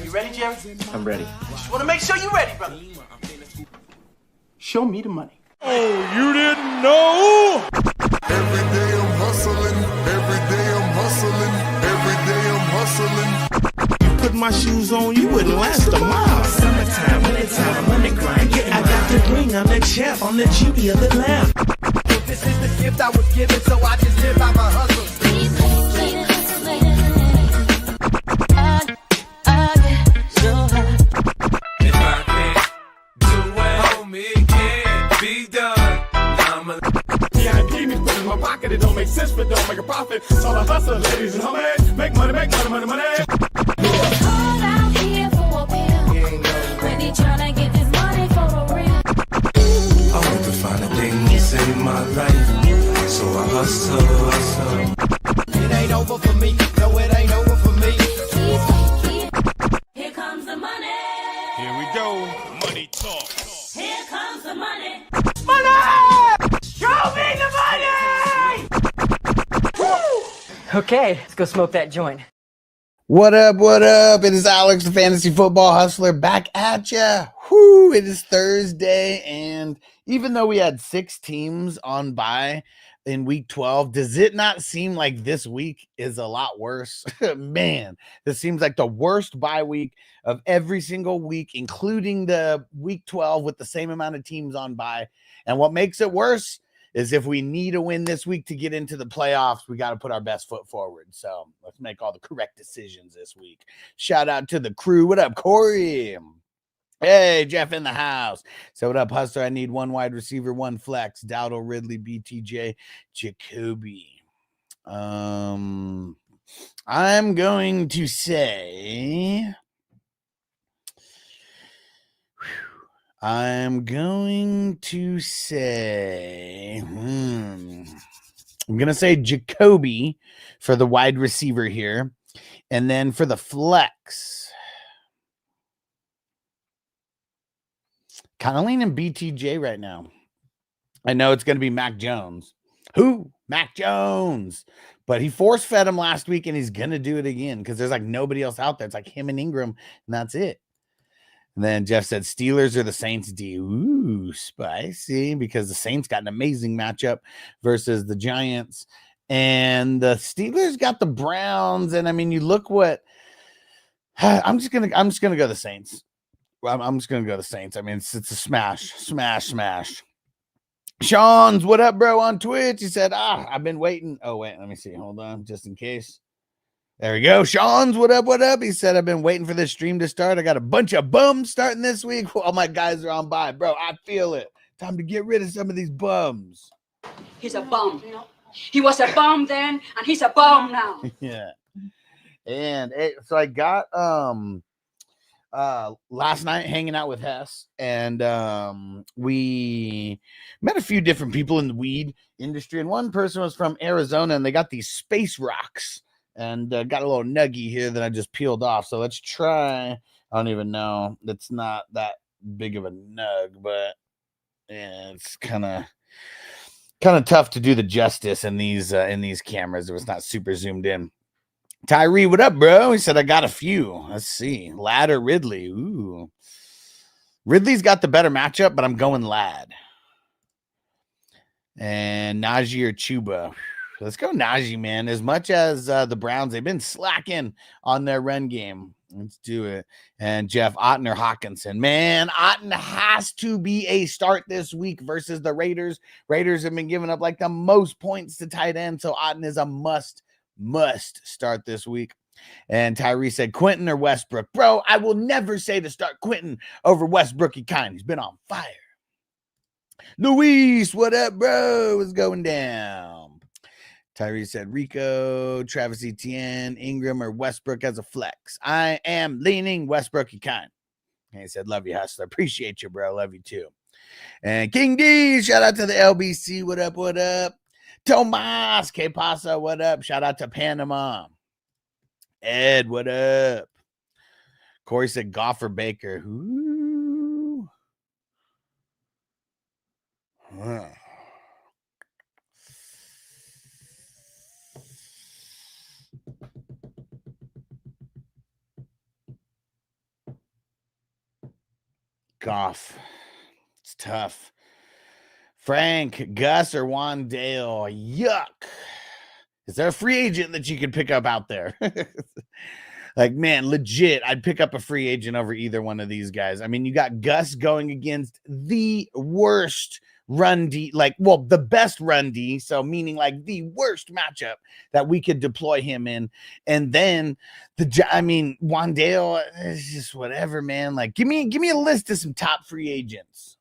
You ready, Jerry? I'm ready. Just want to make sure you're ready, brother. Show me the money. Oh, you didn't know? Every day I'm hustling. Every day I'm hustling. Every day I'm hustling. Put my shoes on, you wouldn't last a mile. Summertime, wintertime, I'm on the grind. Yeah, I got the ring, I'm the champ, I'm the genie of the lamp. This is the gift I was given, so I just live by my hustle. If I can't do it, homie, it can't be done. VIP be put in my pocket, it don't make sense, but don't make a profit. It's all a hustle, ladies and homies. Make money, make money, money, money. All out here for a pill. Really tryna get this money for a real. I want to find the things in my life, so I hustle. It ain't over for me, no, it ain't over for me. Here comes the money. Here we go. Money talk. Here comes the money. Show me the money! Okay, let's go smoke that joint. What up? What up? It is Alex, the Fantasy Football Hustler, back at ya. Whoo! It is Thursday, and even though we had 6 teams on bye in week 12, does it not seem like this week is a lot worse? Man, this seems like the worst bye week of every single week, including the week 12 with the same amount of teams on bye. And what makes it worse is if we need a win this week to get into the playoffs, we got to put our best foot forward. So let's make all the correct decisions this week. Shout out to the crew. What up, Corey? Hey, Jeff in the house. So what up, Hustler? I need 1 wide receiver, 1 flex. Dowdle, Ridley, BTJ, Jacoby. I'm going to say... I'm going to say Jacoby for the wide receiver here. And then for the flex, kind of leaning BTJ right now. I know it's going to be Mac Jones. Who? Mac Jones. But he force-fed him last week, and he's going to do it again because there's like nobody else out there. It's like him and Ingram, and that's it. And then Jeff said Steelers or the Saints D. Ooh, spicy, because the Saints got an amazing matchup versus the Giants. And the Steelers got the Browns. And I mean, you look what I'm just gonna go the Saints. I'm just gonna go the Saints. I mean, it's a smash. Sean's what up, bro, on Twitch. He said, I've been waiting. Oh, wait, let me see. Hold on, just in case. There we go. Sean's what up, what up? He said, I've been waiting for this stream to start. I got a bunch of bums starting this week. All my guys are on by. Bro, I feel it. Time to get rid of some of these bums. He's a bum. He was a bum then, and he's a bum now. Yeah. And so I got last night hanging out with Hess, and we met a few different people in the weed industry, and one person was from Arizona, and they got these space rocks. And got a little nuggie here that I just peeled off. So let's try. I don't even know. It's not that big of a nug, but yeah, it's kind of tough to do the justice in these cameras. It was not super zoomed in. Tyree, what up, bro? He said, I got a few. Let's see. Ladd or Ridley? Ooh. Ridley's got the better matchup, but I'm going Ladd. And Najee or Chuba. Let's go Najee, man. As much as the Browns, they've been slacking on their run game. Let's do it. And Jeff, Otten or Hawkinson. Man, Otten has to be a start this week versus the Raiders. Raiders have been giving up like the most points to tight end, so Otten is a must start this week. And Tyree said Quentin or Westbrook. Bro, I will never say to start Quentin over Westbrook. He's been on fire. Luis, what up, bro? What's going down? Tyree said Rico, Travis Etienne, Ingram, or Westbrook as a flex. I am leaning Westbrook. And he said, love you, Hustler. Appreciate you, bro. Love you too. And King D, shout out to the LBC. What up, what up? Tomas, K Pasa, what up? Shout out to Panama. Ed, what up? Corey said Goff or Baker. Ooh. Huh. Goff. It's tough. Frank, Gus, or Wandale? Yuck. Is there a free agent that you could pick up out there? Like, man, legit, I'd pick up a free agent over either one of these guys. I mean, you got Gus going against the worst run D, the best run D, so meaning like the worst matchup that we could deploy him in. And then Wandale is just whatever, man. Like, give me a list of some top free agents.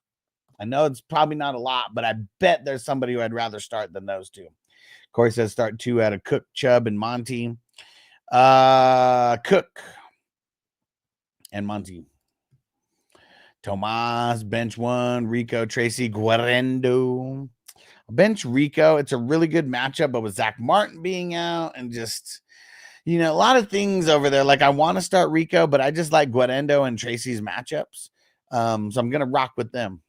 I know it's probably not a lot, but I bet there's somebody who I'd rather start than those two. Corey says start 2 out of Cook, Chubb, and Monty. Cook and Monty. Tomas, bench 1. Rico, Tracy, Guarendo. Bench Rico. It's a really good matchup, but with Zach Martin being out and just, a lot of things over there. Like, I want to start Rico, but I just like Guarendo and Tracy's matchups. So I'm going to rock with them.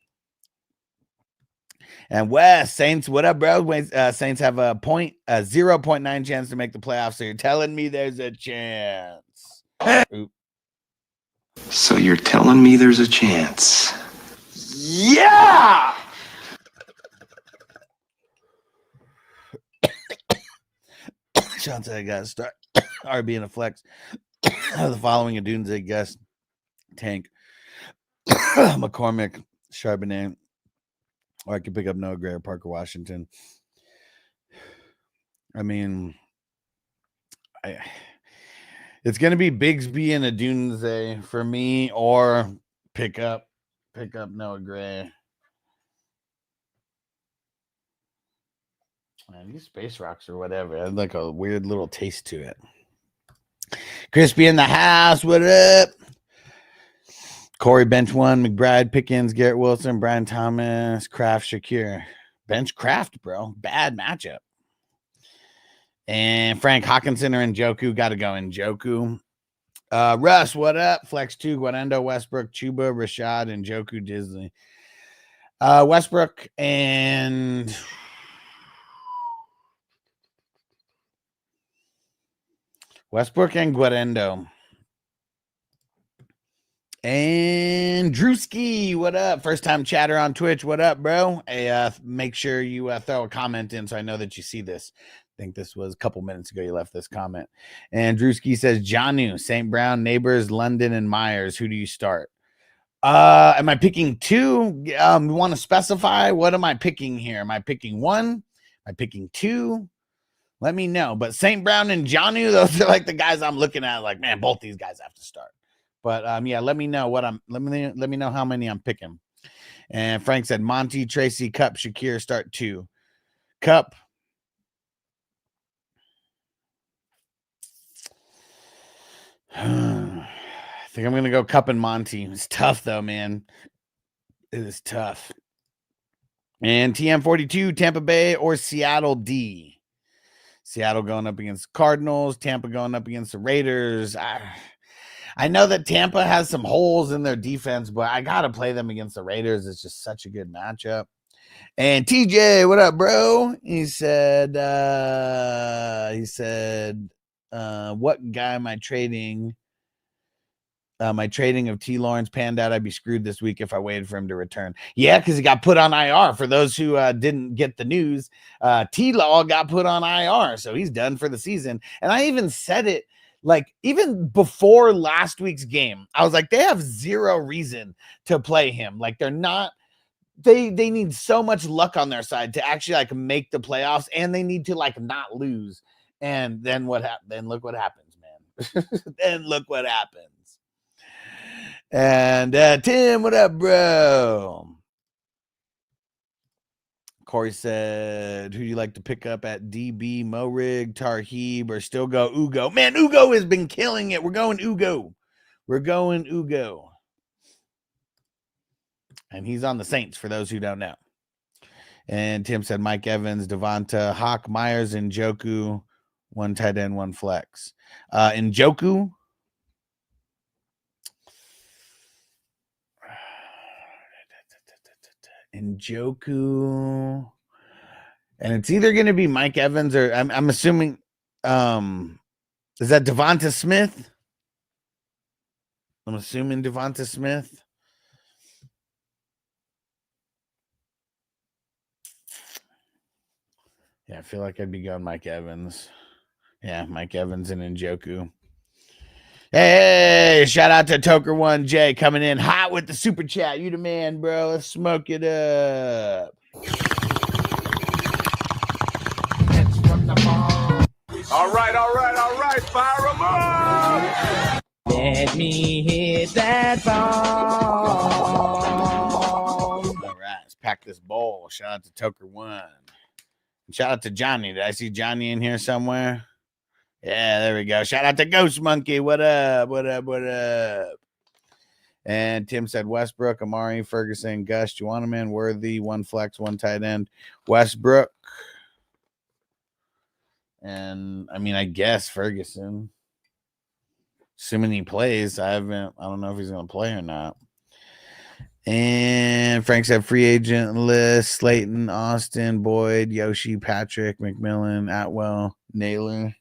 And Wes, Saints, what up, bro? Saints have a 0.9 chance to make the playoffs. So you're telling me there's a chance? Oop. So you're telling me there's a chance? Yeah! Sean said I got to start RB in a flex. The following a Doomsday guest. Tank. McCormick. Charbonnet. Or I could pick up Noah Gray or Parker Washington. I mean, it's going to be Bigsby and a Doomsday for me, or pick up Noah Gray. Man, these space rocks or whatever had like a weird little taste to it. Crispy in the house, what up? Corey, bench 1, McBride, Pickens, Garrett Wilson, Brian Thomas, Kraft, Shakir. Bench Kraft, bro. Bad matchup. And Frank Hawkinson or Njoku. Got to go Njoku. Russ, what up? Flex 2, Guarendo, Westbrook, Chuba, Rashad, and Njoku, Disney. Westbrook and Guarendo. And Drewski, what up? First time chatter on Twitch. What up, bro? Hey, make sure you throw a comment in so I know that you see this. I think this was a couple minutes ago you left this comment. And Drewski says, Janu, St. Brown, Neighbors, London, and Myers. Who do you start? Am I picking 2? You want to specify? What am I picking here? Am I picking 1? Am I picking 2? Let me know. But St. Brown and Janu, those are like the guys I'm looking at. Like, man, both these guys have to start. But yeah, let me know let me know how many I'm picking. And Frank said Monty, Tracy, Cup, Shakir, start 2. Cup. I think I'm gonna go Cup and Monty. It's tough though, man. It is tough. And TM42, Tampa Bay or Seattle D. Seattle going up against Cardinals, Tampa going up against the Raiders. I know that Tampa has some holes in their defense, but I got to play them against the Raiders. It's just such a good matchup. And TJ, what up, bro? He said, what guy am I trading? My trading of T. Lawrence panned out. I'd be screwed this week if I waited for him to return. Yeah, because he got put on IR. For those who didn't get the news, T. Law got put on IR, so he's done for the season. And I even said it, like, even before last week's game, I was like, they have zero reason to play him. Like, they're not, they need so much luck on their side to actually, like, make the playoffs, and they need to, like, not lose. And then what happened? Then look what happens, man. Then look what happens. And Tim, what up, bro? Corey said, who do you like to pick up at DB, Morig, Tarheeb, or still go Ugo? Man, Ugo has been killing it. We're going Ugo. We're going Ugo. And he's on the Saints, for those who don't know. And Tim said Mike Evans, Devonta, Hawk, Myers, and Njoku. 1 tight end, 1 flex. Njoku. Njoku, and it's either going to be Mike Evans or I'm assuming is that Devonta Smith? I'm assuming Devonta Smith. Yeah, I feel like I'd be going Mike Evans. Yeah, Mike Evans and Njoku. Hey, shout out to Toker1J coming in hot with the super chat. You the man, bro. Let's smoke it up. All right. Fire 'em up. Let me hit that ball. All right, let's pack this bowl. Shout out to Toker1. Shout out to Johnny. Did I see Johnny in here somewhere? Yeah, there we go. Shout out to Ghost Monkey. What up? And Tim said Westbrook, Amari, Ferguson, Gus, Juwanna, Worthy, one flex, one tight end. Westbrook. And I mean, I guess Ferguson. Assuming he plays. I don't know if he's gonna play or not. And Frank said free agent list: Slayton, Austin, Boyd, Yoshi, Patrick, McMillan, Atwell, Naylor.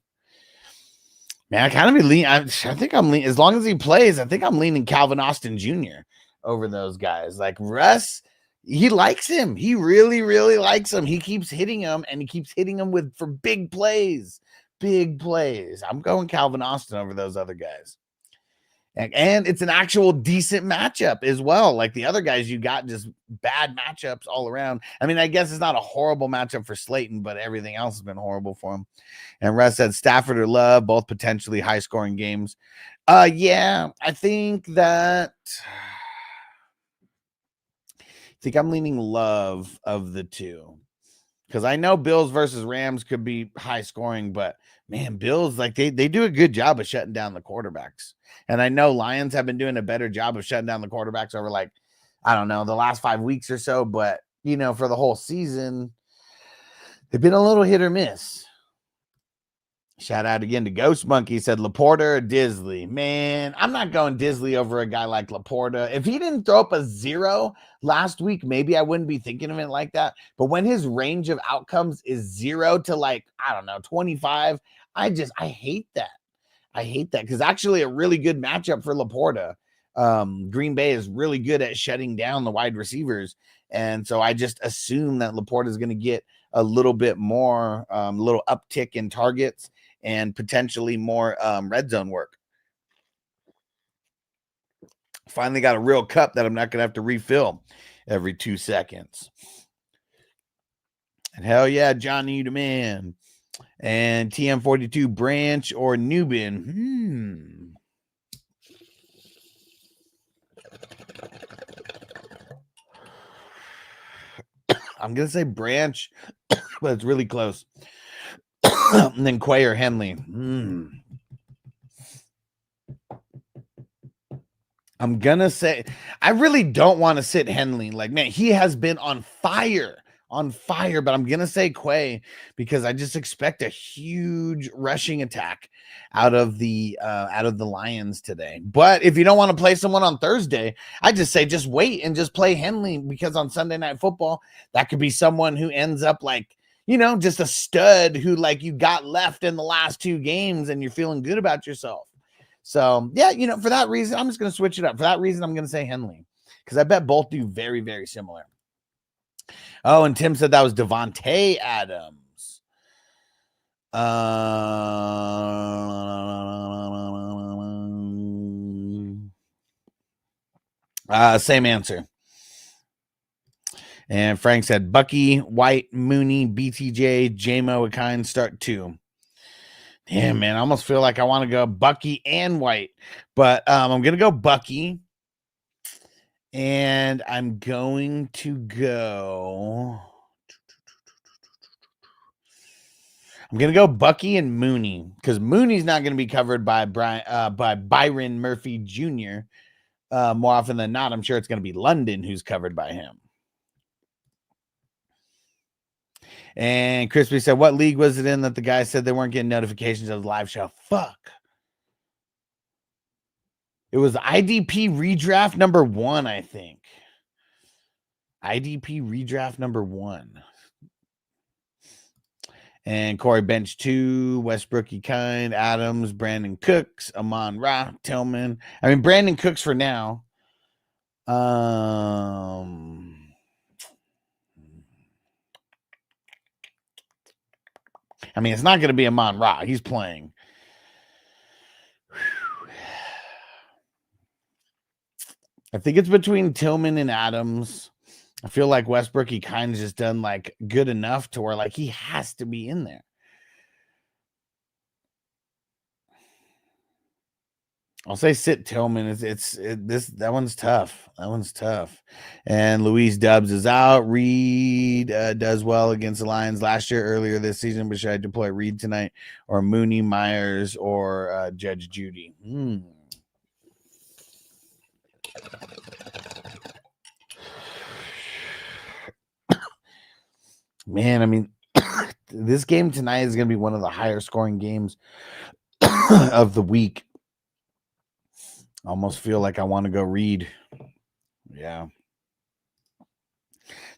Man, I kind of be leaning. I think I'm leaning, as long as he plays, I think I'm leaning Calvin Austin Jr. over those guys. Like Russ, he likes him. He really, really likes him. He keeps hitting him, and he keeps hitting him for big plays. Big plays. I'm going Calvin Austin over those other guys. And it's an actual decent matchup as well. Like the other guys, you got just bad matchups all around. I mean, I guess it's not a horrible matchup for Slayton, but everything else has been horrible for him. And Russ said Stafford or Love, both potentially high-scoring games. Yeah, I think I'm leaning Love of the two. Because I know Bills versus Rams could be high-scoring, but man, Bills, like they do a good job of shutting down the quarterbacks. And I know Lions have been doing a better job of shutting down the quarterbacks over, like, I don't know, the last 5 weeks or so. But, you know, for the whole season, they've been a little hit or miss. Shout out again to Ghost Monkey. Said Laporta or Disley. Man, I'm not going Disley over a guy like Laporta. If he didn't throw up a 0 last week, maybe I wouldn't be thinking of it like that. But when his range of outcomes is 0 to, like, I don't know, 25, I hate that. I hate that because actually a really good matchup for Laporta. Green Bay is really good at shutting down the wide receivers. And so I just assume that Laporta is going to get a little bit more, little uptick in targets and potentially more red zone work. Finally got a real cup that I'm not going to have to refill every 2 seconds. And hell yeah, Johnny the man. And TM42, Branch or Newbin? I'm going to say Branch, but it's really close. And then Quay or Henley. I'm going to say, I really don't want to sit Henley. Like, man, he has been on fire, but I'm going to say Quay because I just expect a huge rushing attack out of the Lions today. But if you don't want to play someone on Thursday, I just say just wait and just play Henley because on Sunday Night Football, that could be someone who ends up like, you know, just a stud who like you got left in the last 2 games and you're feeling good about yourself. So, yeah, you know, for that reason, I'm just going to switch it up. For that reason, I'm going to say Henley because I bet both do very, very similar. Oh, and Tim said that was Devontae Adams. Same answer. And Frank said Bucky, White, Mooney, BTJ, J-Mo, Akine, start 2. Damn, man, I almost feel like I want to go Bucky and White. But I'm going to go Bucky. And I'm going to go. I'm going to go Bucky and Mooney because Mooney's not going to be covered by Byron Murphy Jr. More often than not. I'm sure it's going to be London who's covered by him. And Crispy said, what league was it in that the guy said they weren't getting notifications of the live show? Fuck. It was IDP redraft number 1, I think. IDP redraft number 1. And Corey bench 2, Westbrook, Kind, Adams, Brandon Cooks, Amon Ra, Tillman. I mean, Brandon Cooks for now. I mean, it's not going to be Amon Ra. He's playing. I think it's between Tillman and Adams. I feel like Westbrook, he kind of just done like good enough to where like he has to be in there. I'll say sit Tillman. That one's tough. That one's tough. And Luis Dubs is out. Reed does well against the Lions earlier this season, but should I deploy Reed tonight or Mooney, Myers, or Judge Judy? Man, I mean, this game tonight is going to be one of the higher scoring games of the week. I almost feel like I want to go Reed. Yeah.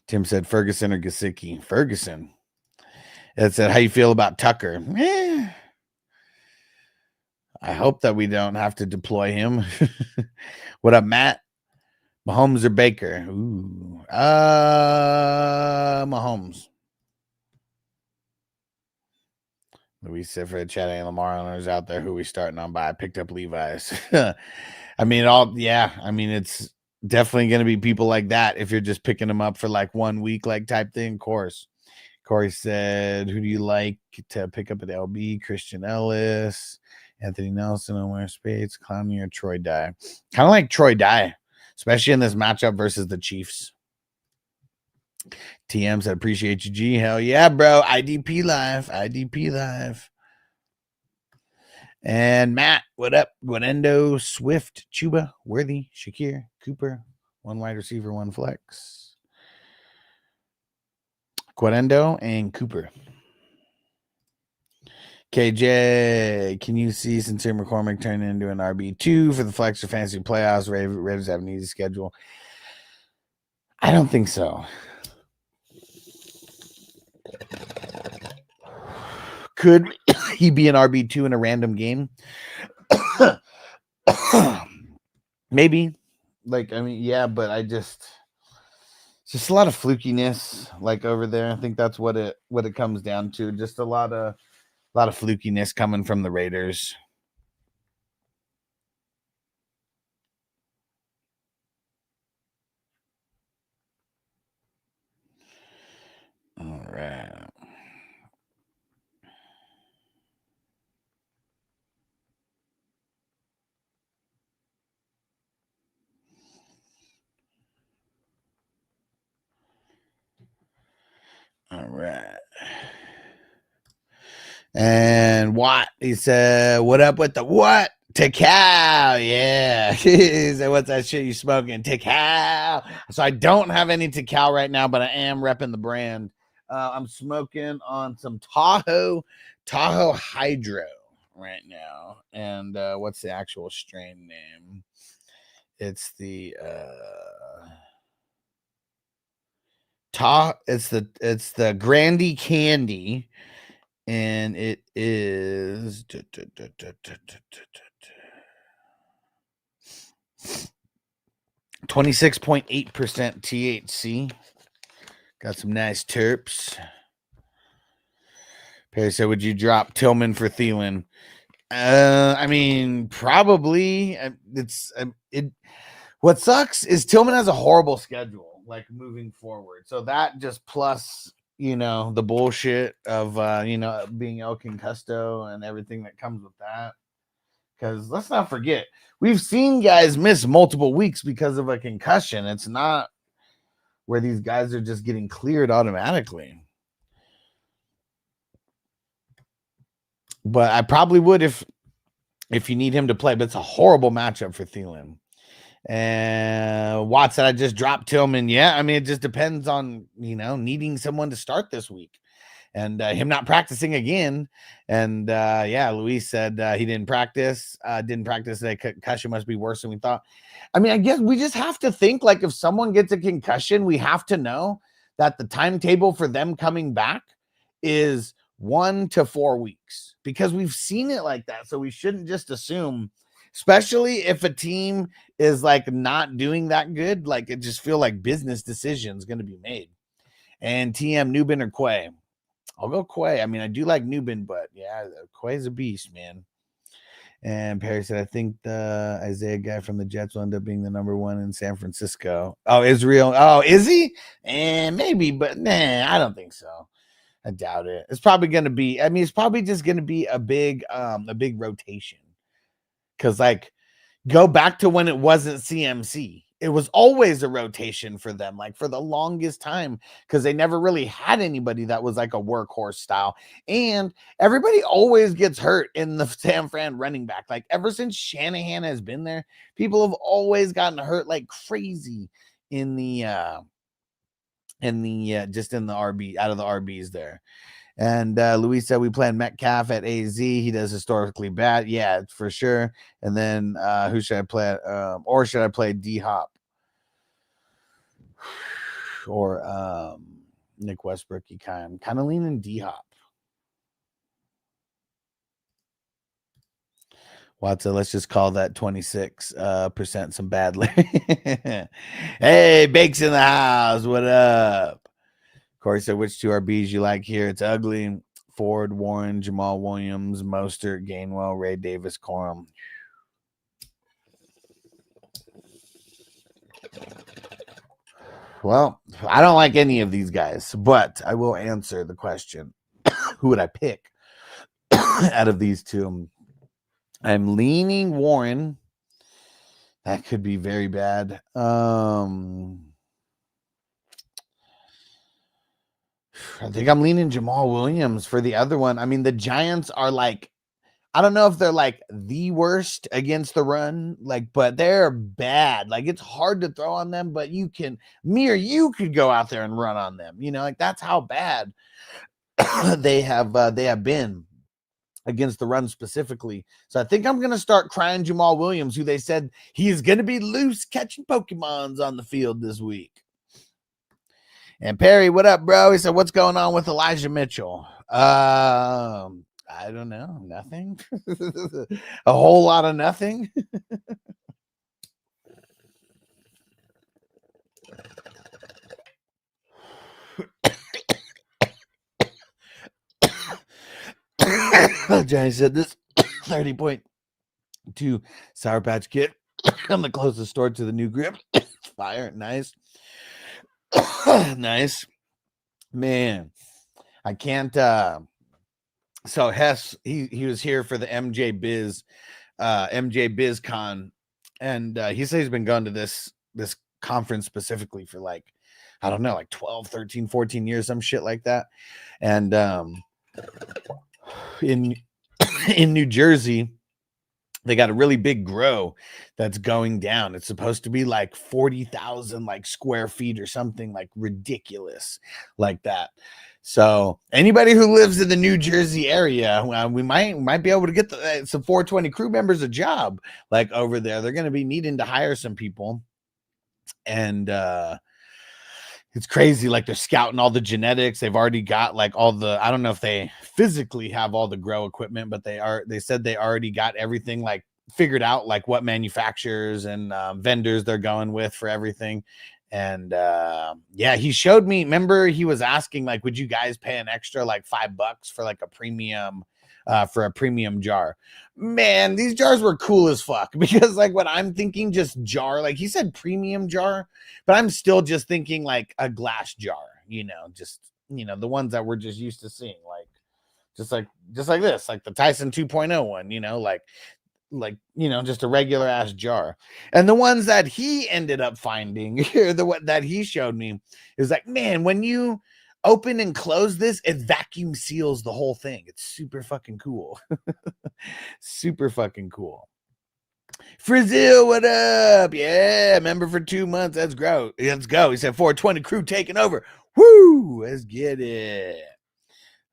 Tim said Ferguson or Gesicki. Ferguson. It said, how you feel about Tucker? I hope that we don't have to deploy him. What up, Matt? Mahomes or Baker? Ooh. Mahomes. Luis said for the chat, and Lamar owners out there who we starting on by. I picked up Levi's. I mean, it's definitely going to be people like that if you're just picking them up for like 1 week, like type thing. Of course. Corey said, who do you like to pick up at LB? Christian Ellis, Anthony Nelson, Omar Spades, Clowney, or Troy Dye? Kind of like Troy Dye, especially in this matchup versus the Chiefs. TM said, appreciate you, G. Hell yeah, bro. IDP live. And Matt, what up? Guanendo, Swift, Chuba, Worthy, Shakir, Cooper, one wide receiver, one flex. Guanendo and Cooper. KJ, can you see Sincere McCormick turn into an RB2 for the flex or fantasy playoffs? Ravens have an easy schedule. I don't think so. Could he be an RB2 in a random game? Maybe. Like, I mean, yeah, but it's just a lot of flukiness like over there. I think that's what it comes down to. Just a lot of flukiness coming from the Raiders. All right. All right. And Watt, he said, what up with the what? Tikal, yeah. He said, what's that shit you smoking? Tikal. So I don't have any Tikal right now, but I am repping the brand. I'm smoking on some Tahoe Hydro right now. And what's the actual strain name? It's the it's the Grandy Candy, and it is 26.8% THC. Got some nice terps. Perry said, would you drop Tillman for Thielen? I mean, probably. What sucks is Tillman has a horrible schedule, like moving forward. So that just plus, the bullshit of, being El Concusto and everything that comes with that. Because let's not forget, we've seen guys miss multiple weeks because of a concussion. It's not where these guys are just getting cleared automatically. But I probably would if you need him to play. But it's a horrible matchup for Thielen. And Watt said, I just dropped Tillman. Yeah, I mean, it just depends on, needing someone to start this week. And him not practicing again. And Luis said he didn't practice. Today. Concussion must be worse than we thought. I mean, I guess we just have to think like if someone gets a concussion, we have to know that the timetable for them coming back is 1 to 4 weeks, because we've seen it like that. So we shouldn't just assume, especially if a team is like not doing that good. Like, it just feel like business decisions going to be made. And TM, Newbin or Quay? I'll go Quay. I mean, I do like Newbin, but yeah, Quay's a beast, man. And Perry said, I think the Isaiah guy from the Jets will end up being the number one in San Francisco. Oh, Israel. Oh, is he? And maybe, but nah, I don't think so. I doubt it. It's probably going to be, I mean, it's probably just going to be a big rotation. Because, like, go back to when it wasn't CMC. It was always a rotation for them, like for the longest time, because they never really had anybody that was like a workhorse style. And everybody always gets hurt in the San Fran running back. Like ever since Shanahan has been there, people have always gotten hurt like crazy in the just in the RB, out of the RBs there. And Luis said we planned Metcalf at AZ. He does historically bad. Yeah, for sure. And then who should I play? Or should I play D-Hop? Or Nick Westbrook? I'm kind of leaning D-Hop. Watson, let's just call that 26% some bad. Hey, Bakes in the house. What up? Corey said, which two RBs you like here? It's ugly. Ford, Warren, Jamal Williams, Mostert, Gainwell, Ray Davis, Corum. Well, I don't like any of these guys, but I will answer the question. Who would I pick out of these two? I'm leaning Warren. That could be very bad. I think I'm leaning Jamal Williams for the other one. I mean, the Giants are like, I don't know if they're like the worst against the run, like, but they're bad. Like, it's hard to throw on them, but you could go out there and run on them. You know, like that's how bad they have been against the run specifically. So I think I'm going to start crying Jamal Williams, who they said he's going to be loose catching Pokemons on the field this week. And Perry, what up, bro? He said, what's going on with Elijah Mitchell? I don't know. Nothing. A whole lot of nothing. Johnny said this 30.2 Sour Patch Kid. I'm the closest store to the new grip. Fire. Nice. Nice. Man, I can't. So Hess, he was here for the MJ BizCon, and he said he's been going to this conference specifically for like, I don't know, like 12, 13, 14 years, some shit like that. And in New Jersey, they got a really big grow that's going down. It's supposed to be like 40,000 like square feet or something like ridiculous like that. So anybody who lives in the New Jersey area, we might be able to get some 420 crew members a job like over there. They're going to be needing to hire some people. And it's crazy. Like they're scouting all the genetics. They've already got like all the, I don't know if they physically have all the grow equipment, but they said they already got everything like figured out, like what manufacturers and vendors they're going with for everything. And yeah, he showed me, remember he was asking like, would you guys pay an extra like $5 for like a premium jar? Man, these jars were cool as fuck, because like what I'm thinking, just jar, like he said premium jar, but I'm still just thinking like a glass jar, just the ones that we're just used to seeing, like just like this, like the Tyson 2.0 one, just a regular ass jar. And the ones that he ended up finding here, that he showed me, is like, man, when you open and close this, it vacuum seals the whole thing. It's super fucking cool. Super fucking cool. Frizzil, what up? Yeah, member for 2 months. Let's go. He said 420 crew taking over. Woo! Let's get it.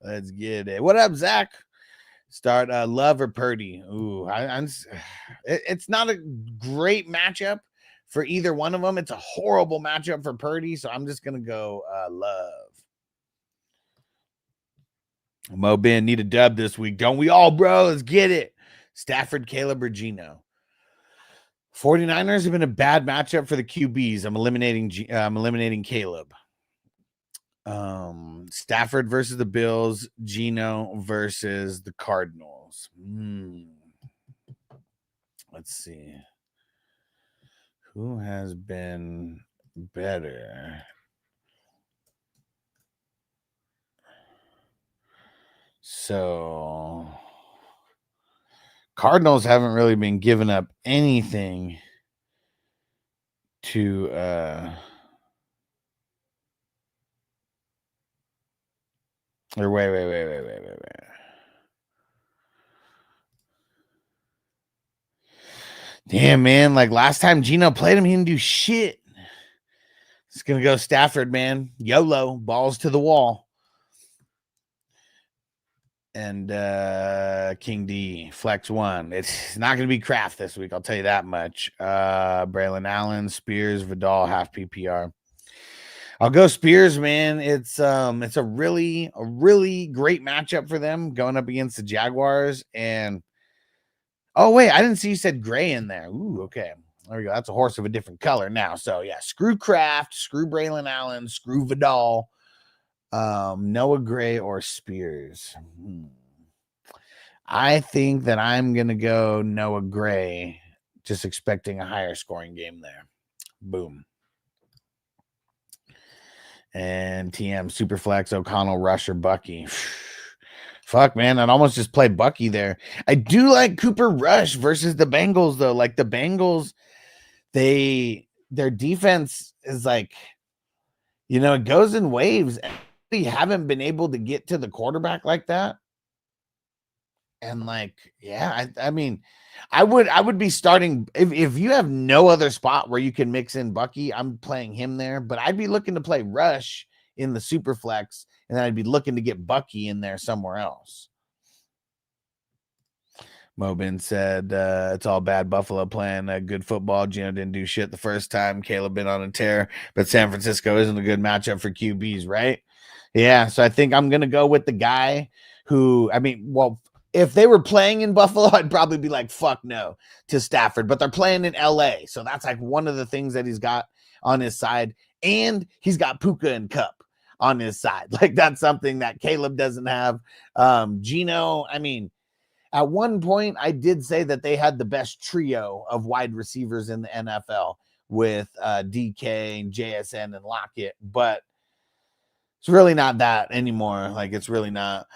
What up, Zach? Start Love or Purdy? Ooh, it's not a great matchup for either one of them. It's a horrible matchup for Purdy, so I'm just gonna go Love. Mo Ben need a dub this week, don't we all, bro? Let's get it. Stafford, Caleb, or Geno? 49ers have been a bad matchup for the QBs. I'm eliminating Caleb. Stafford versus the Bills, Geno versus the Cardinals. Let's see. Who has been better? So Cardinals haven't really been giving up anything to or wait. Damn, man. Like last time Geno played him, he didn't do shit. It's gonna go Stafford, man. YOLO, balls to the wall. And King D, flex one. It's not gonna be Kraft this week, I'll tell you that much. Braylon Allen, Spears, Vidal, half PPR. I'll go Spears, man. It's a really great matchup for them going up against the Jaguars. And oh wait, I didn't see you said gray in there. Ooh, okay. There we go. That's a horse of a different color now. So yeah, screw Kraft, screw Braylon Allen, screw Vidal, Noah Gray or Spears. I think that I'm gonna go Noah Gray, just expecting a higher scoring game there. Boom. And TM Superflex, O'Connell, Rush, or Bucky. Fuck, man. I'd almost just play Bucky there. I do like Cooper Rush versus the Bengals, though. Like the Bengals, their defense is like, it goes in waves. They haven't been able to get to the quarterback like that. And like, yeah, I mean, I would be starting if you have no other spot where you can mix in Bucky, I'm playing him there, but I'd be looking to play Rush in the super flex, and then I'd be looking to get Bucky in there somewhere else. Mobin said it's all bad. Buffalo playing good football. Geno didn't do shit the first time. Caleb been on a tear, but San Francisco isn't a good matchup for QBs, right? Yeah, so I think I'm gonna go with the guy who, if they were playing in Buffalo, I'd probably be like, fuck no to Stafford, but they're playing in LA. So that's like one of the things that he's got on his side. And he's got Puka and Cup on his side. Like that's something that Caleb doesn't have. Geno, at one point I did say that they had the best trio of wide receivers in the NFL with DK and JSN and Lockett, but it's really not that anymore. Like it's really not.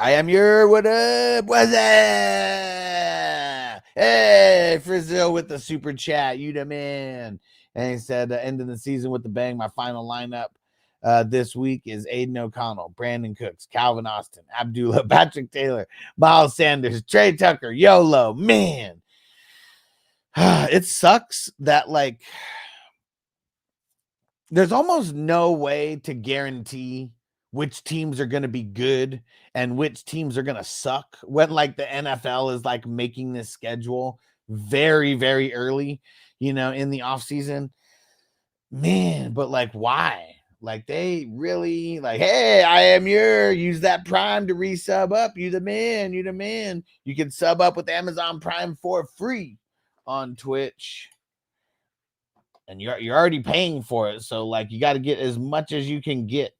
I am your what up? What's that? Hey, Frizzle with the super chat. You the man. And he said, end of the season with the bang. My final lineup this week is Aiden O'Connell, Brandon Cooks, Calvin Austin, Abdullah, Patrick Taylor, Miles Sanders, Trey Tucker, YOLO. Man, it sucks that like there's almost no way to guarantee which teams are going to be good and which teams are going to suck when like the NFL is like making this schedule very, very early, in the off season, man. But like, why? Like they really like, hey, I am use that Prime to resub up. You the man. You can sub up with Amazon Prime for free on Twitch. And you're already paying for it. So like you got to get as much as you can get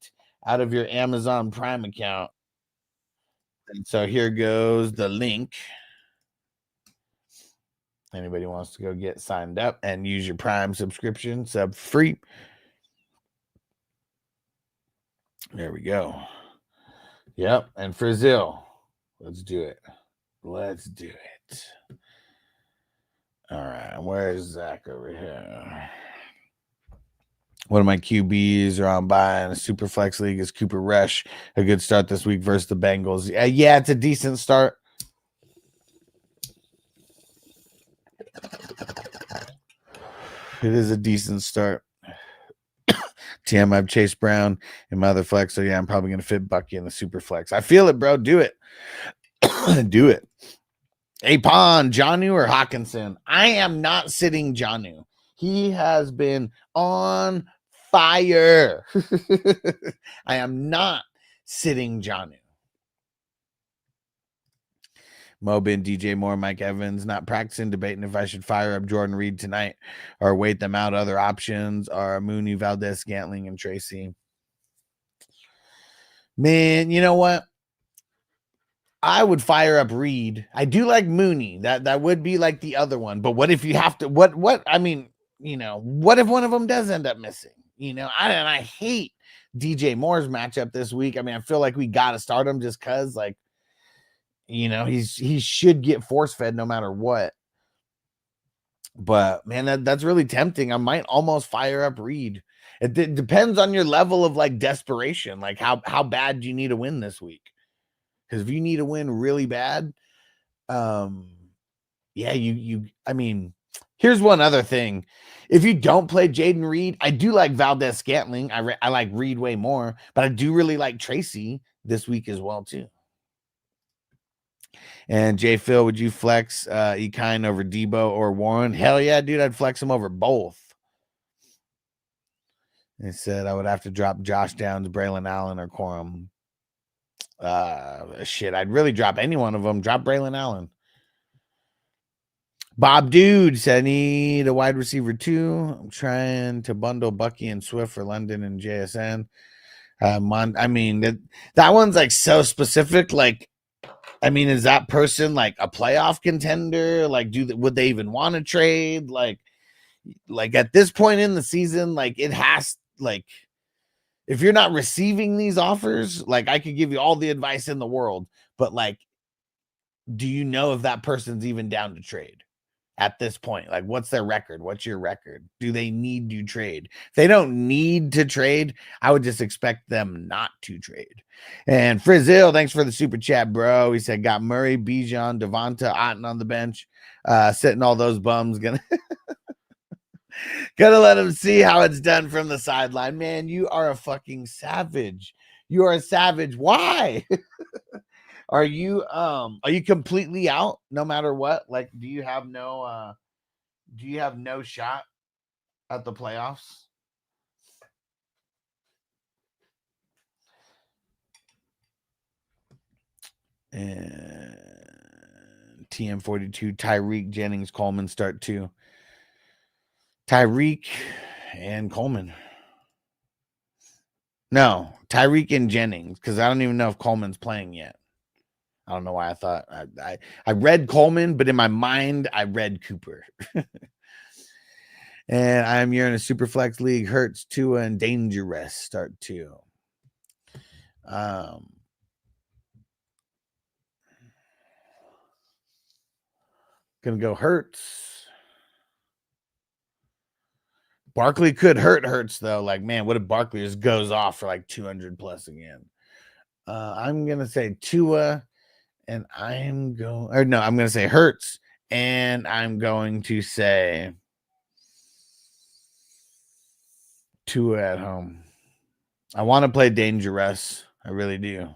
out of your Amazon Prime account. And so here goes the link. Anybody wants to go get signed up and use your Prime subscription, sub free. There we go. Yep. And Frizzle, let's do it. All right. Where's Zach over here? One of my QBs are on buying a super flex league is Cooper Rush. A good start this week versus the Bengals. Yeah, it's a decent start. It is a decent start. TM, I've Chase Brown in my other flex. So yeah, I'm probably going to fit Bucky in the super flex. I feel it, bro. Do it. Do it. Apon, Jonnu or Hawkinson? I am not sitting Jonnu. He has been on fire. I am not sitting Jonnu. Mobin, DJ Moore, Mike Evans, not practicing, debating if I should fire up Jordan Reed tonight or wait them out. Other options are Mooney, Valdez, Scantling, and Tracy. Man, you know what? I would fire up Reed. I do like Mooney. That would be like the other one. But what if you have to? What? I mean, what if one of them does end up missing? I hate DJ Moore's matchup this week. I mean, I feel like we got to start him just because, like, he should get force fed no matter what. But man, that's really tempting. I might almost fire up Reed. It depends on your level of like desperation. Like how bad do you need to win this week? Because if you need to win really bad, I mean, here's one other thing. If you don't play Jaden Reed, I do like Valdez Scantling. I like Reed way more, but I do really like Tracy this week as well too. And J Phil, would you flex Ekine over Debo or Warren? Hell yeah, dude, I'd flex him over both. They said I would have to drop Josh Downs, Braylon Allen, or Corum. Shit, I'd really drop any one of them. Drop Braylon Allen. Bob Dude said I need a wide receiver too. I'm trying to bundle Bucky and Swift for London and JSN. I mean, that one's like so specific. Like, I mean, is that person like a playoff contender? Like, would they even want to trade? Like at this point in the season, like it has like. If you're not receiving these offers, like I could give you all the advice in the world, but like, do you know if that person's even down to trade at this point? Like, what's their record? What's your record? Do they need to trade? If they don't need to trade, I would just expect them not to trade. And Frizzle, thanks for the super chat, bro. He said, got Murray, Bijan, Devonta, Otten on the bench, sitting all those bums. Gonna let him see how it's done from the sideline. Man, you are a fucking savage. You are a savage. Why? Are you completely out no matter what? Like, do you have no shot at the playoffs? And TM42, Tyreek, Jennings, Coleman start too. Tyreek and Coleman. No, Tyreek and Jennings, because I don't even know if Coleman's playing yet. I don't know why I thought I read Coleman, but in my mind I read Cooper. And you're in a super flex league. Hurts, Tua, and Dangerous start too. Gonna go Hurts. Barkley could Hurts though. Like, man, what if Barkley just goes off for like 200 plus again? I'm gonna say Tua, and I'm gonna say Hurts, and I'm going to say Tua at home. I want to play Dangerous. I really do.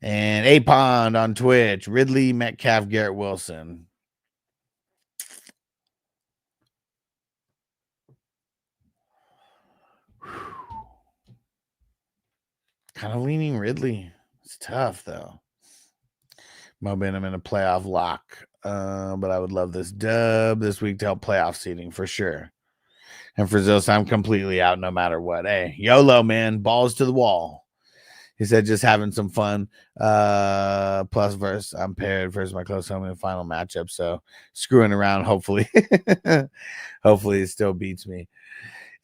And A-Pond on Twitch. Ridley, Metcalf, Garrett Wilson. Kind of leaning Ridley. It's tough, though. Mobin, I'm in a playoff lock. But I would love this dub this week to help playoff seeding for sure. And for Zos, I'm completely out no matter what. Hey, YOLO, man. Balls to the wall. He said just having some fun. Plus verse, I'm paired versus my close home in the final matchup. So screwing around, hopefully. Hopefully it still beats me.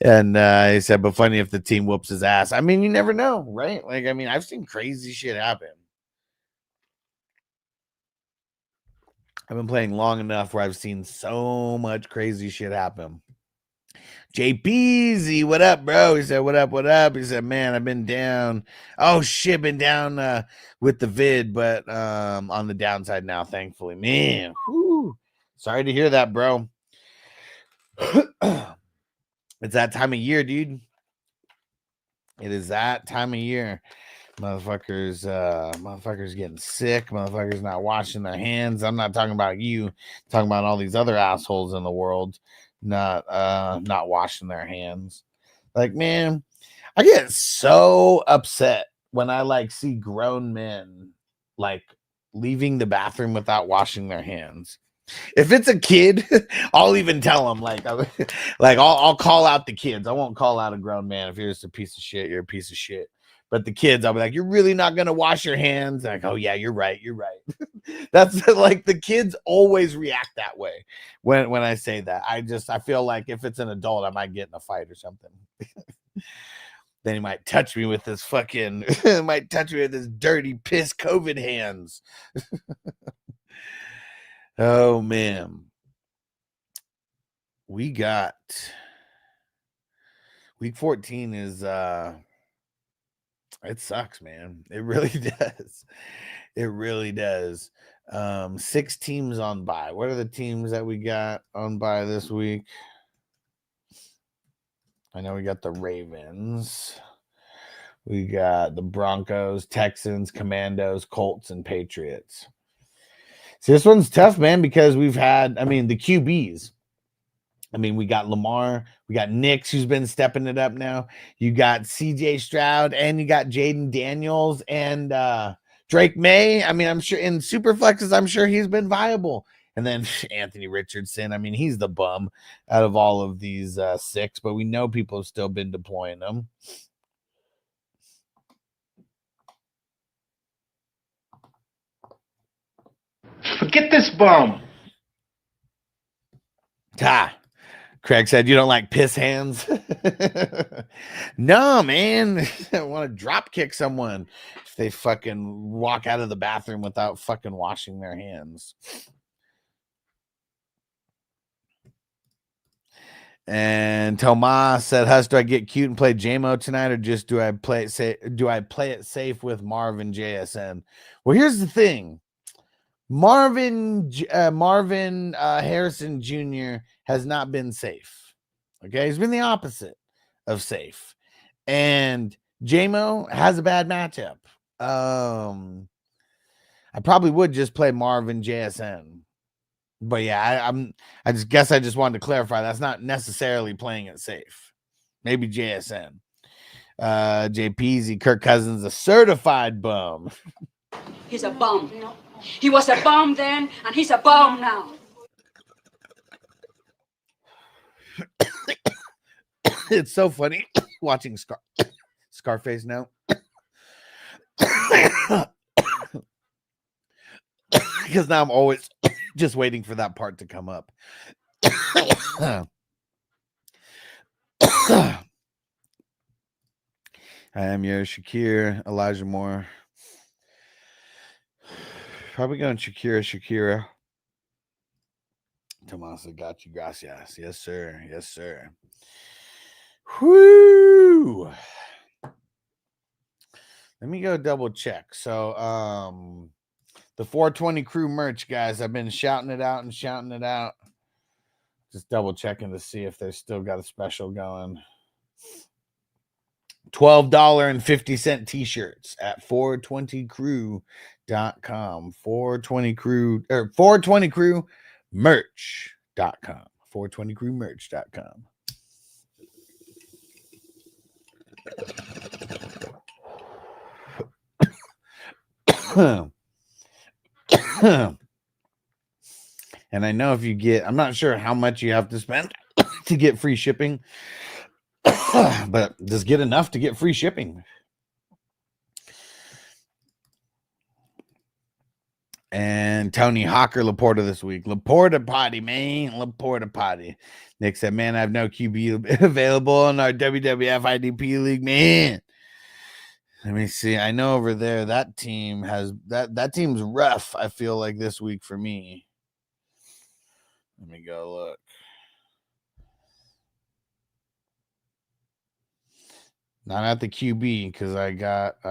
And he said, but funny if the team whoops his ass. I mean, you never know, right? Like, I mean, I've seen crazy shit happen. I've been playing long enough where I've seen so much crazy shit happen. JPZ, what up, bro? He said, what up? He said, man, I've been down. Oh, shit, been down with the vid, but on the downside now, thankfully. Man, whew. Sorry to hear that, bro. It's that time of year, dude. It is that time of year. Motherfuckers getting sick. Motherfuckers not washing their hands. I'm not talking about you. I'm talking about all these other assholes in the world not washing their hands. Like, man, I get so upset when I like see grown men like leaving the bathroom without washing their hands. If it's a kid, I'll even tell them, I'll call out the kids. I won't call out a grown man. If you're just a piece of shit, you're a piece of shit. But the kids, I'll be like, you're really not going to wash your hands? Like, oh yeah, you're right. You're right. That's like, the kids always react that way when I say that. I feel like if it's an adult, I might get in a fight or something. Then he might touch me with this dirty piss COVID hands. Oh man. We got week 14 is it sucks, man. It really does. It really does. 6 teams on bye. What are the teams that we got on bye this week? I know we got the Ravens. We got the Broncos, Texans, Commandos, Colts, and Patriots. See, this one's tough, man, because we've had, the QBs. We got Lamar, we got Nix, who's been stepping it up now. You got CJ Stroud, and you got Jaden Daniels and Drake May. I'm sure in super flexes, I'm sure he's been viable. And then Anthony Richardson. He's the bum out of all of these 6, but we know people have still been deploying them. Forget this bum. Craig said, you don't like piss hands? No, man. I want to drop kick someone if they fucking walk out of the bathroom without fucking washing their hands. And Tomas said, Huss, do I get cute and play JMO tonight, or just do I play it safe with Marvin JSN? Well, here's the thing. Marvin Harrison Jr. has not been safe. Okay, he's been the opposite of safe. And JMO has a bad matchup. I probably would just play Marvin JSN. But yeah, I just wanted to clarify that's not necessarily playing it safe. Maybe JSN. JPZ, Kirk Cousins, a certified bum. He's a bum. He was a bum then, and he's a bum now. It's so funny watching Scarface now. Because now I'm always just waiting for that part to come up. I am your Shakir, Elijah Moore. Probably going Shakira. Tomasa, got you, gracias. Yes, sir. Yes, sir. Whoo! Let me go double check. So, the 420 crew merch, guys, I've been shouting it out. Just double checking to see if they still got a special going. $12.50 t-shirts at 420crew.com. 420crew merch.com. 420crewmerch.com. And I know if you get, I'm not sure how much you have to spend to get free shipping, but just get enough to get free shipping. And Tony Hawker, Laporta this week. Laporta potty, man. Laporta potty. Nick said, man, I have no QB available in our WWF IDP league, man. Let me see. I know over there that team has that team's rough, I feel like, this week for me. Let me go look. Not at the QB, because I got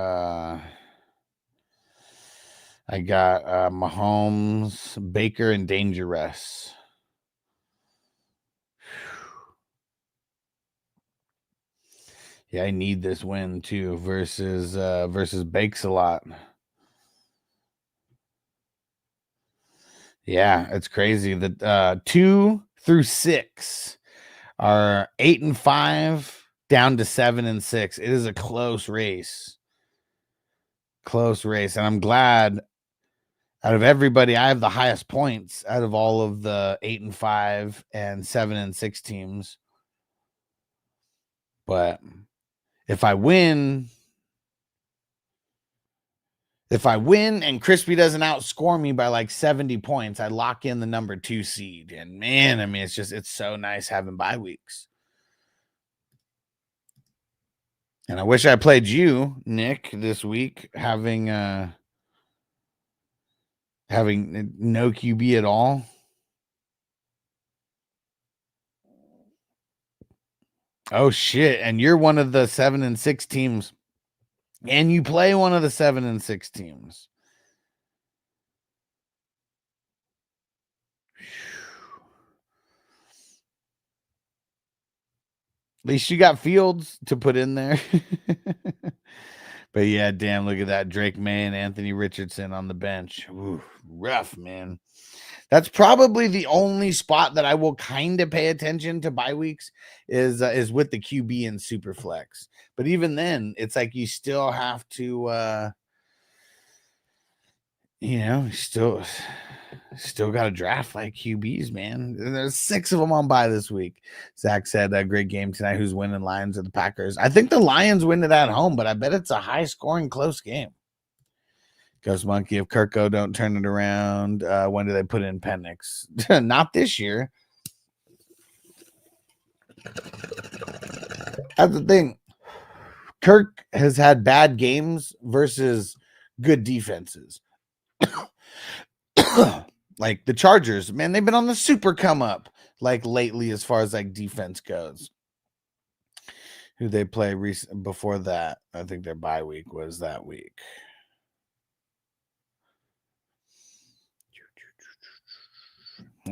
Mahomes, Baker, and Dangerous. Yeah, I need this win too versus Bakes a lot. Yeah, it's crazy that 2 through 6 are 8-5 down to 7-6. It is a close race. And I'm glad Out of everybody, I have the highest points out of all of the 8-5 and 7-6 teams. But if I win and Crispy doesn't outscore me by like 70 points, I lock in the number 2 seed. And man, I mean, it's so nice having bye weeks. And I wish I played you, Nick, this week, having no QB at all. Oh shit! And you're one of the 7-6 teams, and you play one of the 7-6 teams. At least you got Fields to put in there. But yeah, damn, look at that. Drake May and Anthony Richardson on the bench. Ooh, rough, man. That's probably the only spot that I will kind of pay attention to bye weeks is with the QB and Superflex. But even then, it's like you still have to, still got to draft like QBs, man. There's 6 of them on bye this week. Zach said a great game tonight. Who's winning, Lions or the Packers? I think the Lions win it at home, but I bet it's a high-scoring, close game. Ghost Monkey, if Kirko don't turn it around, when do they put in Penix? Not this year. That's the thing. Kirk has had bad games versus good defenses. Like the Chargers, man, they've been on the super come up like lately as far as like defense goes. Who they play before that? I think their bye week was that week.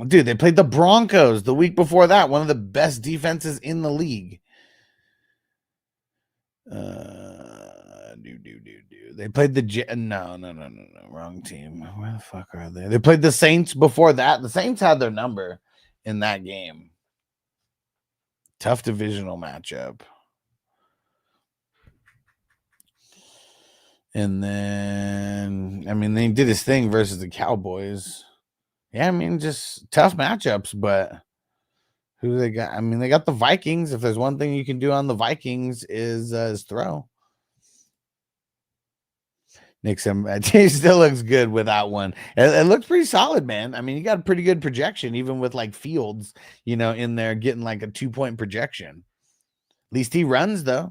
Dude, they played the Broncos the week before that. One of the best defenses in the league. They played the no, wrong team. Where the fuck are they? They played the Saints before that. The Saints had their number in that game. Tough divisional matchup. And then, I mean, they did his thing versus the Cowboys. Yeah, I mean, just tough matchups, but who they got? I mean, they got the Vikings. If there's one thing you can do on the Vikings is throw. Nixon, he still looks good without one. It looks pretty solid, man. I mean, you got a pretty good projection, even with like Fields, in there getting like a 2-point projection. At least he runs, though.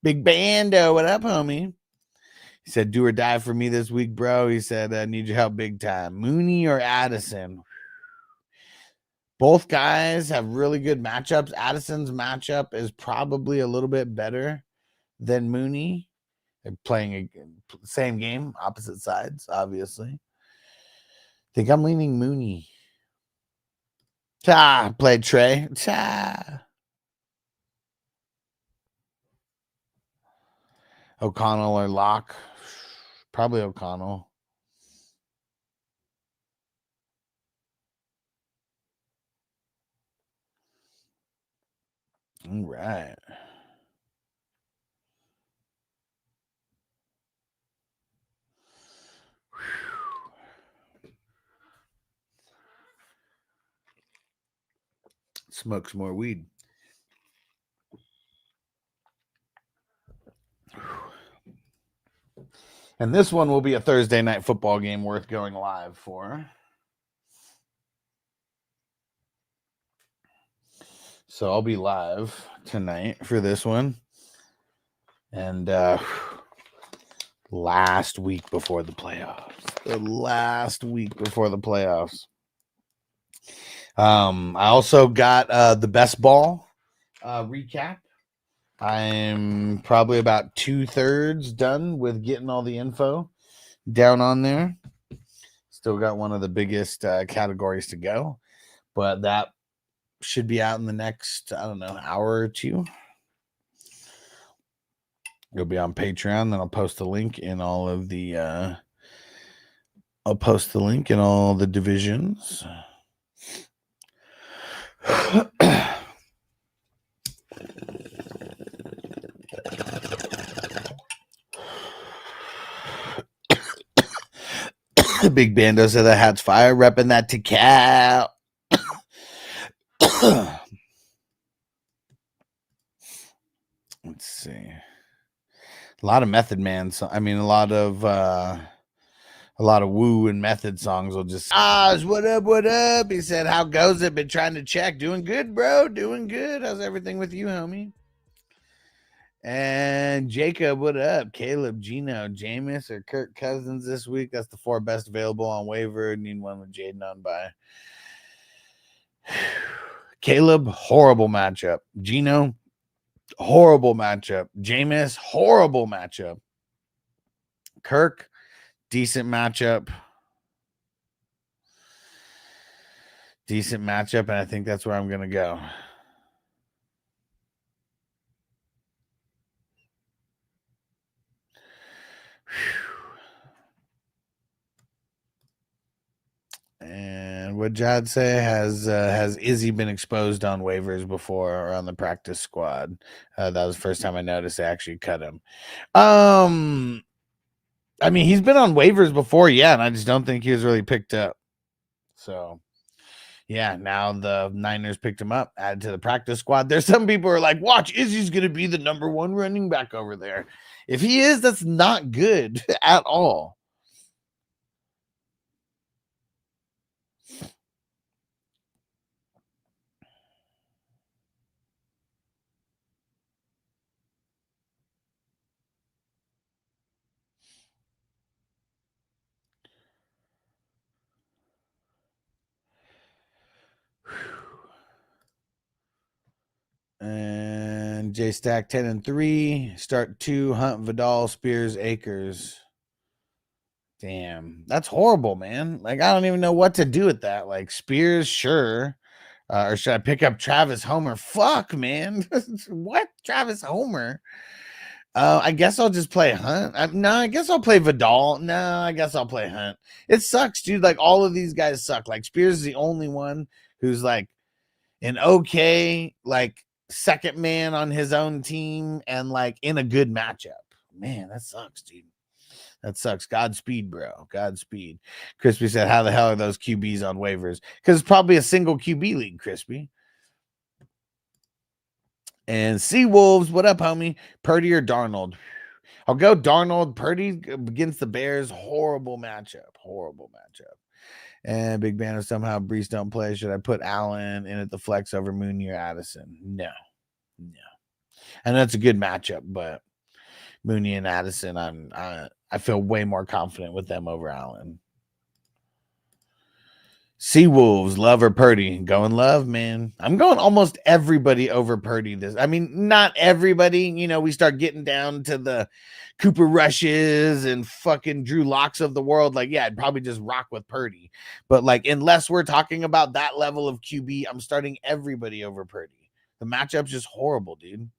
Big Bando, what up, homie? He said, do or die for me this week, bro. He said, I need your help big time. Mooney or Addison? Both guys have really good matchups. Addison's matchup is probably a little bit better than Mooney. They're playing the same game, opposite sides, obviously. I think I'm leaning Mooney. Played Trey. O'Connell or Locke? Probably O'Connell. All right. Smoke some more weed. And this one will be a Thursday night football game worth going live for. So I'll be live tonight for this one. And last week before the playoffs. The last week before the playoffs. I also got the best ball recap. I'm probably about 2/3 done with getting all the info down on there. Still got one of the biggest categories to go, but that should be out in the next, hour or two. It'll be on Patreon. Then I'll post the link in all of the. I'll post the link in all the divisions. Big Bando said that hat's fire, repping that to Cal. Let's see. A lot of Method Man. So, I mean, a lot of Woo and Method songs will just what up, what up? He said, how goes it? Been trying to check. Doing good, bro. Doing good. How's everything with you, homie? And Jacob, what up? Caleb, Gino, Jameis, or Kirk Cousins this week? That's the 4 best available on waiver. Need one with Jaden on by. Caleb, horrible matchup. Gino, horrible matchup. Jameis, horrible matchup. Kirk, decent matchup. Decent matchup, and I think that's where I'm going to go. And what Jad say, has Izzy been exposed on waivers before or on the practice squad? That was the first time I noticed they actually cut him. I mean, he's been on waivers before, yeah, and I just don't think he was really picked up. So, yeah, now the Niners picked him up, added to the practice squad. There's some people who are like, watch, Izzy's going to be the #1 running back over there. If he is, that's not good at all. And J Stack 10-3. Start 2. Hunt, Vidal, Spears, Akers. Damn, that's horrible, man. Like, I don't even know what to do with that. Like, Spears, sure. Or should I pick up Travis Homer? Fuck, man. What? Travis Homer? I guess I'll just play Hunt. No, I guess I'll play Vidal. No, I guess I'll play Hunt. It sucks, dude. Like, all of these guys suck. Like, Spears is the only one who's like an okay, like, second man on his own team and like in a good matchup. Man, that sucks, dude. That sucks. Godspeed, bro. Godspeed. Crispy said, how the hell are those QBs on waivers? Because it's probably a single QB league, Crispy. And Seawolves, what up, homie? Purdy or Darnold? I'll go Darnold. Purdy against the Bears. Horrible matchup. Horrible matchup. And Big Banner, somehow Brees don't play. Should I put Allen in at the flex over Mooney or Addison? No. And that's a good matchup, but Mooney and Addison, I feel way more confident with them over Allen. Seawolves, Love or Purdy? Going Love, man. I'm going almost everybody over Purdy. I mean, not everybody. You know, we start getting down to the Cooper Rushes and fucking Drew Locks of the world. Like, yeah, I'd probably just rock with Purdy. But, like, unless we're talking about that level of QB, I'm starting everybody over Purdy. The matchup's just horrible, dude.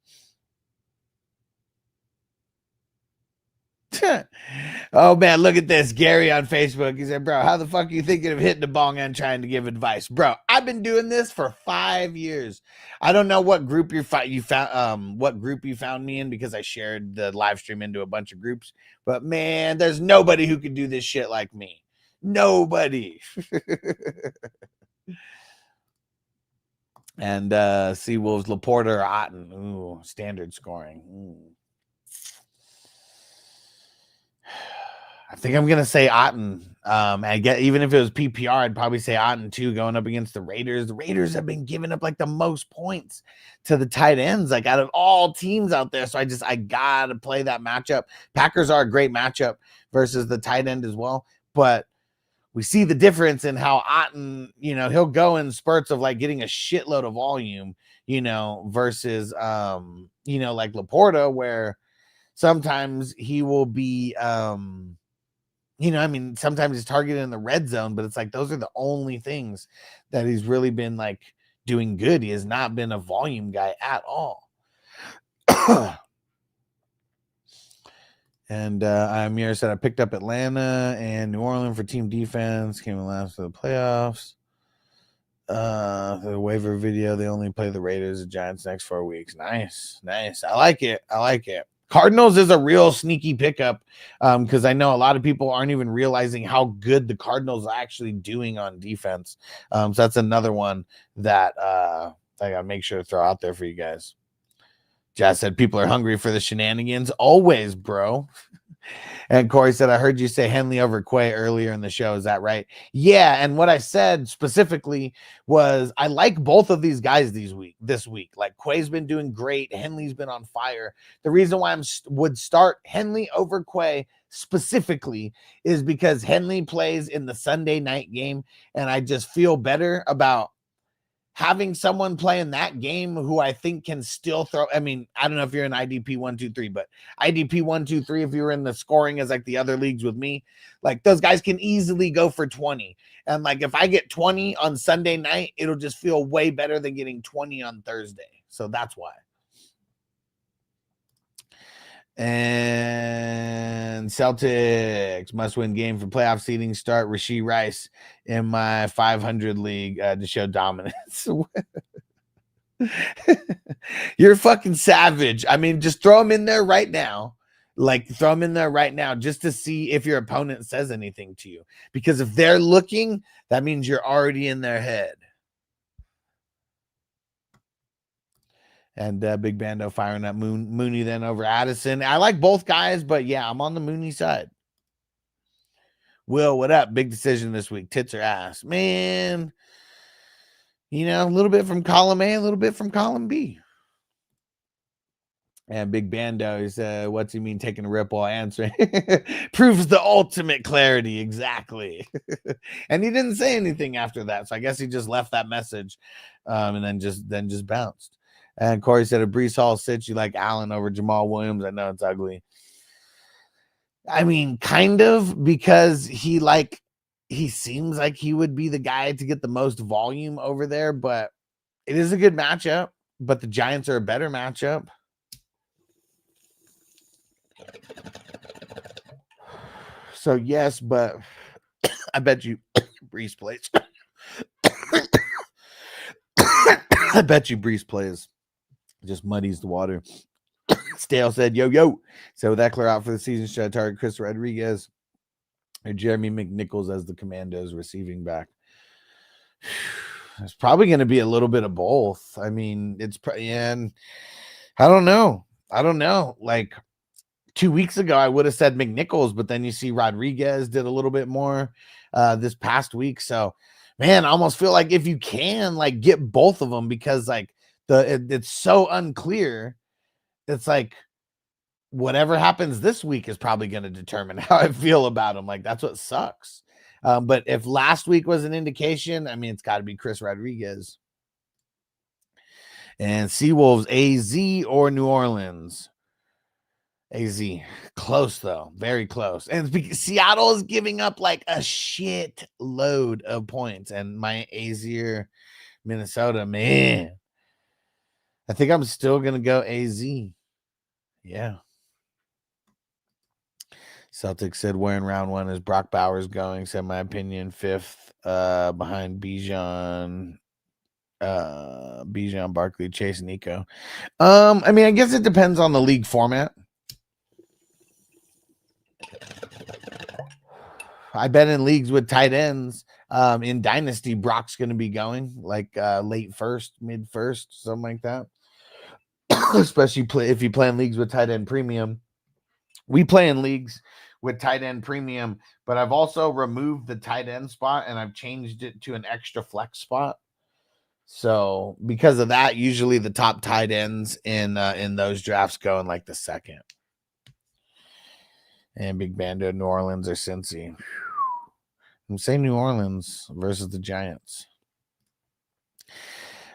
Oh man, look at this. Gary on Facebook. He said, bro, how the fuck are you thinking of hitting the bong and trying to give advice? Bro, I've been doing this for 5 years. I don't know what group you found me in, because I shared the live stream into a bunch of groups. But man, there's nobody who can do this shit like me. Nobody. And Seawolves, Laporta or Otten. Ooh, standard scoring. Ooh. I think I'm gonna say Otten. I get, even if it was PPR, I'd probably say Otten too, going up against the Raiders. The Raiders have been giving up like the most points to the tight ends, like out of all teams out there. So I gotta play that matchup. Packers are a great matchup versus the tight end as well, but we see the difference in how Otten, you know, he'll go in spurts of like getting a shitload of volume, you know, versus you know, like Laporta, where sometimes he will be you know, I mean, sometimes he's targeted in the red zone, but it's like those are the only things that he's really been like doing good. He has not been a volume guy at all. And Amir said, I picked up Atlanta and New Orleans for team defense, came in last for the playoffs. The waiver video, they only play the Raiders and Giants next 4 weeks. Nice. I like it. Cardinals is a real sneaky pickup because I know a lot of people aren't even realizing how good the Cardinals are actually doing on defense. So that's another one that I got to make sure to throw out there for you guys. Jazz said people are hungry for the shenanigans. Always, bro. And Corey said, I heard you say Henley over Quay earlier in the show. Is that right? Yeah. And what I said specifically was I like both of these guys this week. Like Quay's been doing great. Henley's been on fire. The reason why I would start Henley over Quay specifically is because Henley plays in the Sunday night game. And I just feel better about having someone play in that game who I think can still throw. I mean, I don't know if you're in IDP 1, 2, 3, but IDP 1, 2, 3, if you were in the scoring as like the other leagues with me, like those guys can easily go for 20. And like if I get 20 on Sunday night, it'll just feel way better than getting 20 on Thursday. So that's why. And Celtics must-win game for playoff seeding. Start Rashee Rice in my 500 league to show dominance. You're fucking savage. I mean, just throw him in there right now. Like, throw him in there right now just to see if your opponent says anything to you. Because if they're looking, that means you're already in their head. And Big Bando firing up Mooney then over Addison. I like both guys, but yeah, I'm on the Mooney side. Will, what up? Big decision this week. Tits or ass? Man, you know, a little bit from column A, a little bit from column B. And Big Bando is, what's he mean taking a rip while answering? Proves the ultimate clarity. Exactly. And he didn't say anything after that. So I guess he just left that message and then just bounced. And Corey said, a Breece Hall sits you like Allen over Jamal Williams. I know it's ugly. I mean, kind of, because he seems like he would be the guy to get the most volume over there, but it is a good matchup, but the Giants are a better matchup. So yes, but I bet you Breece plays. I bet you Breece plays. Just muddies the water. Stale said, yo. So with Eckler out for the season, should I target Chris Rodriguez or Jeremy McNichols as the Commandos receiving back? It's probably going to be a little bit of both. I mean, and I don't know. Like 2 weeks ago, I would have said McNichols, but then you see Rodriguez did a little bit more this past week. So, man, I almost feel like if you can, like, get both of them, because like it's so unclear. It's like whatever happens this week is probably going to determine how I feel about him. Like, that's what sucks. But if last week was an indication, I mean, it's got to be Chris Rodriguez. And Seawolves, AZ or New Orleans? AZ. Close, though. Very close. And Seattle is giving up like a shit load of points. And my AZ or Minnesota, man. I think I'm still going to go AZ. Yeah. Celtics said, where in round one is Brock Bowers going? Said, my opinion, fifth behind Bijan, Barkley, Chase, and Nico. I mean, I guess it depends on the league format. I bet in leagues with tight ends, in Dynasty, Brock's going to be going like late first, mid first, something like that. Especially if you play in leagues with tight end premium. We play in leagues with tight end premium, but I've also removed the tight end spot and I've changed it to an extra flex spot. So because of that, usually the top tight ends in those drafts go in like the second. And Big Bando, New Orleans or Cincy. I'm saying New Orleans versus the Giants.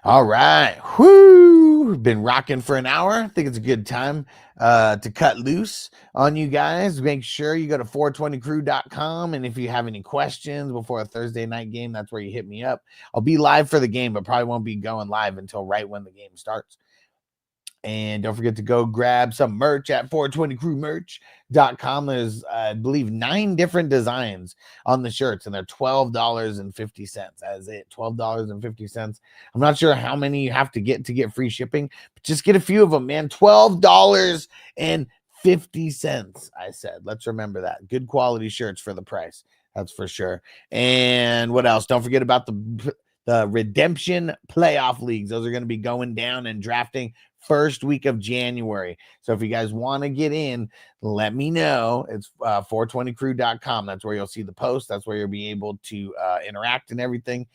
All right. Whoo! Been rocking for an hour. I think it's a good time to cut loose on you guys. Make sure you go to 420crew.com. And if you have any questions before a Thursday night game, that's where you hit me up. I'll be live for the game, but probably won't be going live until right when the game starts. And don't forget to go grab some merch at 420crewmerch.com. There's, I believe, 9 different designs on the shirts, and they're $12.50. That is it, $12.50. I'm not sure how many you have to get free shipping, but just get a few of them, man. $12.50. 50 cents, I said. Let's remember that. Good quality shirts for the price. That's for sure. And what else? Don't forget about the redemption playoff leagues. Those are going to be going down and drafting first week of January. So if you guys want to get in, let me know. It's 420crew.com. That's where you'll see the post. That's where you'll be able to interact and everything.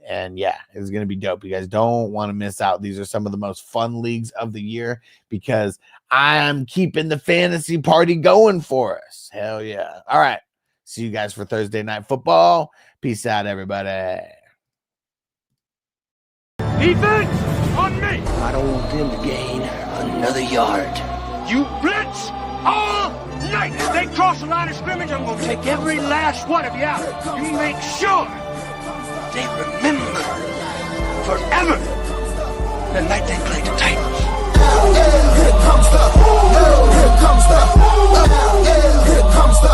And yeah, it's going to be dope. You guys don't want to miss out. These are some of the most fun leagues of the year because I'm keeping the fantasy party going for us. Hell yeah. All right. See you guys for Thursday Night Football. Peace out, everybody. Defense on me. I don't want them to gain another yard. You blitz all night. If they cross the line of scrimmage, I'm going to take every last one of you out. You make sure they remember forever the night they played the Titans. Here comes the, here comes the, here comes the,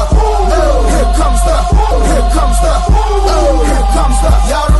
here comes the, here comes the, here comes the, y'all